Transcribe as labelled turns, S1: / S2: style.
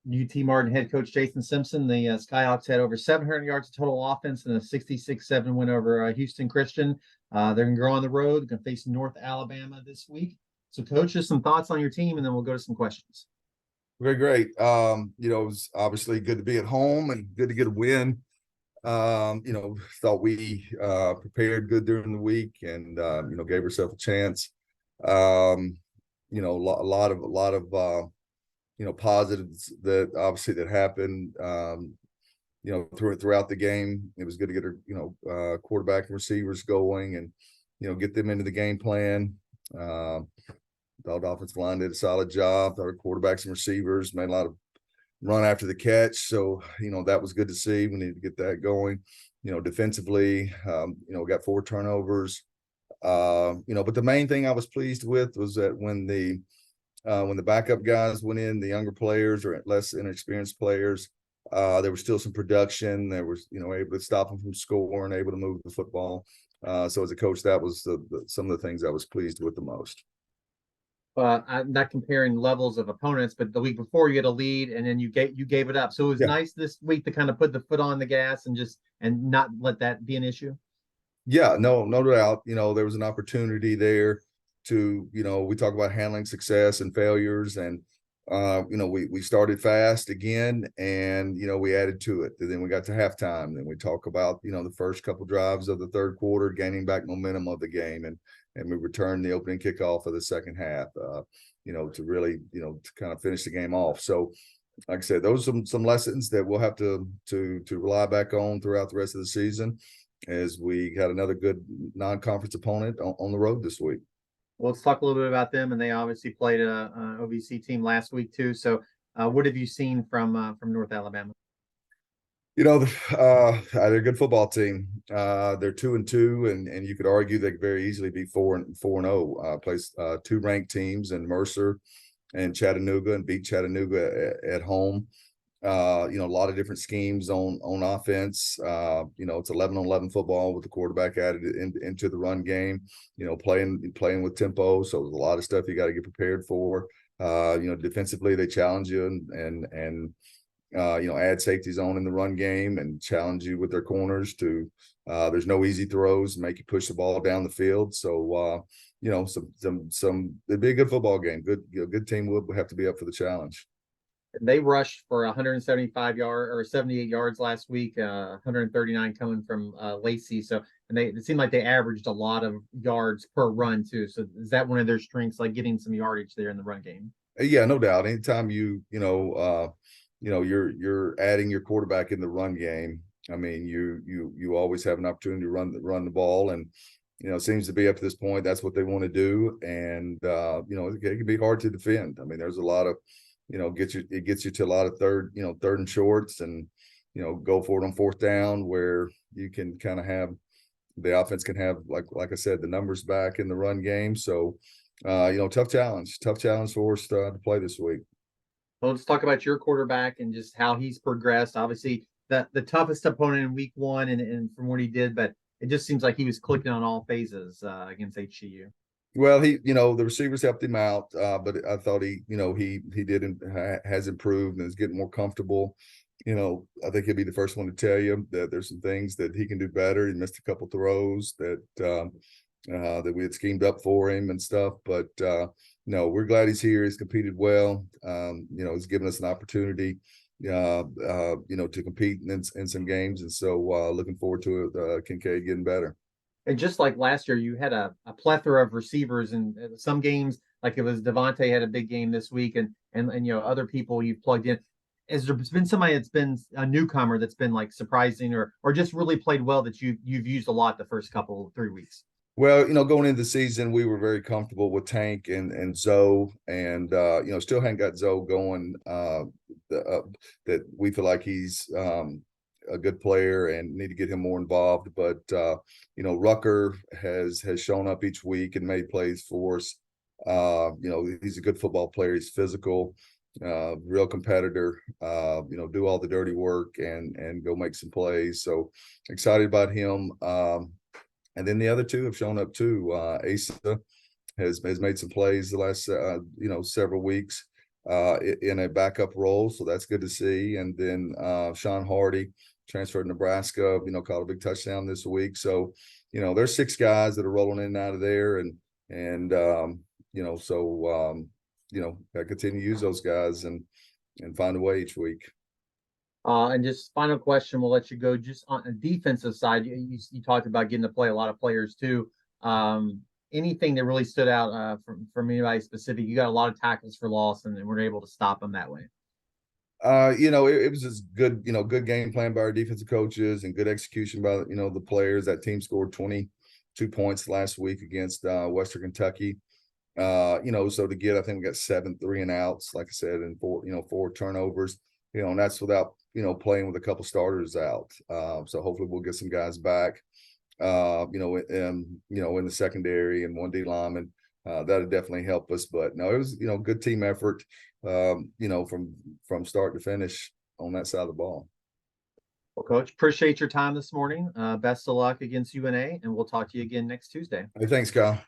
S1: UT Martin head coach Jason Simpson. The Skyhawks had over 700 yards of total offense and a 66-7 win over Houston Christian. They're going to go on the road. They're going to face North Alabama this week. So, Coach, just some thoughts on your team, and then we'll go to some questions.
S2: Very great. It was obviously good to be at home and good to get a win. Thought we prepared good during the week and gave ourselves a chance. A lot of positives that obviously that happened. Throughout the game, it was good to get our quarterback and receivers going and get them into the game plan. The offensive line did a solid job. Our quarterbacks and receivers made a lot of run after the catch. So, that was good to see. We need to get that going. Defensively, we got 4 turnovers. But the main thing I was pleased with was that when the backup guys went in, the younger players or less inexperienced players, there was still some production. There was, able to stop them from scoring, able to move the football. So as a coach, that was some of the things I was pleased with the most.
S1: I'm not comparing levels of opponents, but the week before you had a lead and then you gave it up. So it was nice this week to kind of put the foot on the gas and not let that be an issue.
S2: Yeah, no doubt. There was an opportunity there to, we talk about handling success and failures, and we started fast again, and we added to it. And then we got to halftime. Then we talk about the first couple drives of the third quarter, gaining back momentum of the game, and we returned the opening kickoff of the second half. To really to kind of finish the game off. So, like I said, those are some lessons that we'll have to rely back on throughout the rest of the season, as we got another good non-conference opponent on the road this week.
S1: Well, let's talk a little bit about them. And they obviously played a OVC team last week too. So, what have you seen from North Alabama?
S2: They're a good football team. They're 2-2, and you could argue they could very easily be 4-0. Plays 2 ranked teams in Mercer and Chattanooga, and beat Chattanooga at home. A lot of different schemes on offense. It's 11-on-11 football with the quarterback added into the run game. Playing with tempo. So there's a lot of stuff you got to get prepared for. Defensively they challenge you and add safety zone in the run game and challenge you with their corners to. There's no easy throws, make you push the ball down the field. So it'd be a good football game. Good team would have to be up for the challenge.
S1: They rushed for 175 yards or 78 yards last week, 139 coming from Lacey. So, and it seemed like they averaged a lot of yards per run too. So is that one of their strengths, like getting some yardage there in the run game?
S2: Yeah, no doubt. Anytime you're adding your quarterback in the run game, I mean, you always have an opportunity to run the ball, and it seems to be up to this point that's what they want to do, and it can be hard to defend. I mean, there's a lot of it gets you to a lot of third and shorts, and go for it on fourth down, where you can kind of have the offense can have like I said, the numbers back in the run game. So tough challenge for us to play this week.
S1: Well, let's talk about your quarterback and just how he's progressed. Obviously, the toughest opponent in week 1 and from what he did, but it just seems like he was clicking on all phases against HCU.
S2: Well, the receivers helped him out, but I thought he has improved and is getting more comfortable. I think he'll be the first one to tell you that there's some things that he can do better. He missed a couple throws that we had schemed up for him and stuff, but we're glad he's here. He's competed well. He's given us an opportunity, to compete in some games, and so looking forward to it. Kincaid getting better.
S1: And just like last year, you had a plethora of receivers, and some games, like it was Devontae had a big game this week, and other people you've plugged in. Has there been somebody that's been a newcomer that's been like surprising or just really played well that you've used a lot the first 3 weeks?
S2: Well, going into the season, we were very comfortable with Tank and Zoe, and still hadn't got Zoe going. That we feel like he's a good player and need to get him more involved. But Rucker has shown up each week and made plays for us. He's a good football player. He's physical, real competitor. Do all the dirty work and go make some plays. So excited about him. And then the other 2 have shown up too. Asa has made some plays the last several weeks. in a backup role, so that's good to see. And then Sean Hardy transferred to Nebraska, caught a big touchdown this week. So, there's 6 guys that are rolling in and out of there, and I continue to use those guys and find a way each week.
S1: And just final question, we'll let you go. Just on the defensive side, you talked about getting to play a lot of players too. Anything that really stood out from anybody specific? You got a lot of tackles for loss, and we're able to stop them that way.
S2: It was just good, good game plan by our defensive coaches and good execution by, the players. That team scored 22 points last week against Western Kentucky. So to get, I think we got 7 3-and-outs, like I said, and 4 turnovers, and that's without, playing with a couple starters out. So hopefully we'll get some guys back, in the secondary and 1 D lineman. That'll definitely help us. But no, it was, good team effort, from start to finish on that side of the ball.
S1: Well, Coach, appreciate your time this morning. Best of luck against UNA, and we'll talk to you again next Tuesday.
S2: Hey, thanks, Kyle.